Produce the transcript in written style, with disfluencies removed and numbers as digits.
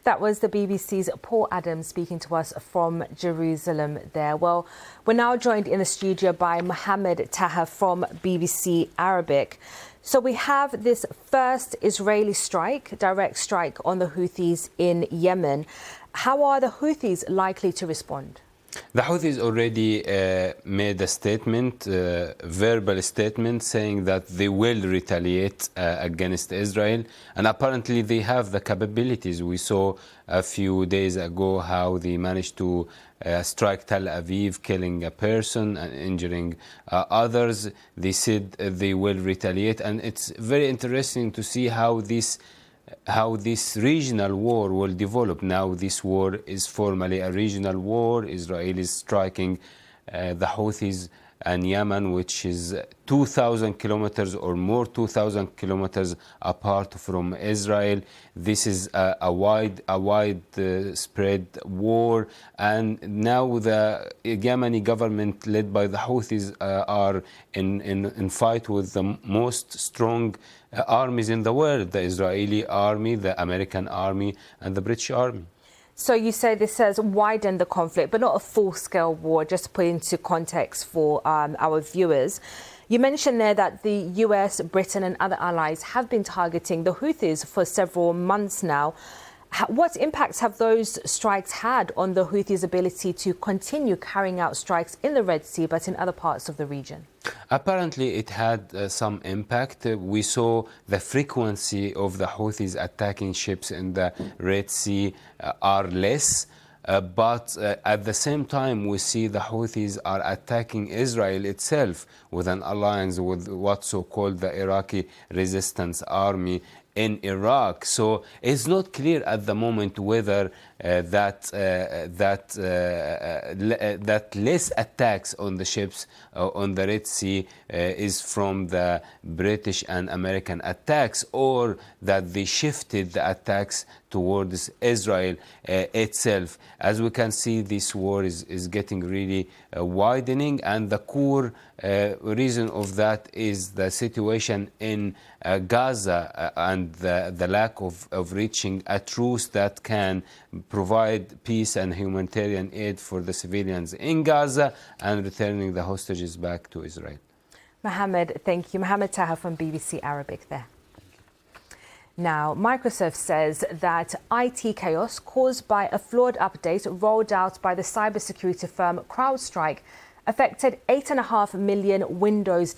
That was the BBC's Paul Adams speaking to us from Jerusalem there. Well, we're now joined in the studio by Mohamed Taha from BBC Arabic. So we have this first Israeli strike, direct strike on the Houthis in Yemen. How are the Houthis likely to respond? The Houthis already made a statement, verbal statement, saying that they will retaliate against Israel. And apparently they have the capabilities. We saw a few days ago how they managed to strike Tel Aviv, killing a person and injuring others. They said they will retaliate. And it's very interesting to see how this regional war will develop. Now this war is formally a regional war. Israel is striking the Houthis and Yemen, which is 2,000 kilometers or more, 2,000 kilometers apart from Israel. This is a wide spread war, and now the Yemeni government led by the Houthis are in fight with the most strong armies in the world, the Israeli army, the American army, and the British army. So you say this has widened the conflict, but not a full-scale war, just to put into context for our viewers. You mentioned there that the US, Britain and other allies have been targeting the Houthis for several months now. What impacts have those strikes had on the Houthis' ability to continue carrying out strikes in the Red Sea, but in other parts of the region? Apparently it had some impact. We saw the frequency of the Houthis attacking ships in the Red Sea are less. But at the same time, we see the Houthis are attacking Israel itself with an alliance with what's so-called the Iraqi Resistance Army in Iraq. So it's not clear at the moment whether that less attacks on the ships on the Red Sea is from the British and American attacks, or that they shifted the attacks towards Israel itself. As we can see, this war is getting really widening, and the core reason of that is the situation in Gaza and the lack of reaching a truce that can provide peace and humanitarian aid for the civilians in Gaza and returning the hostages back to Israel. Mohamed, thank you. Mohamed Taha from BBC Arabic there. Now, Microsoft says that IT chaos caused by a flawed update rolled out by the cybersecurity firm CrowdStrike affected 8.5 million Windows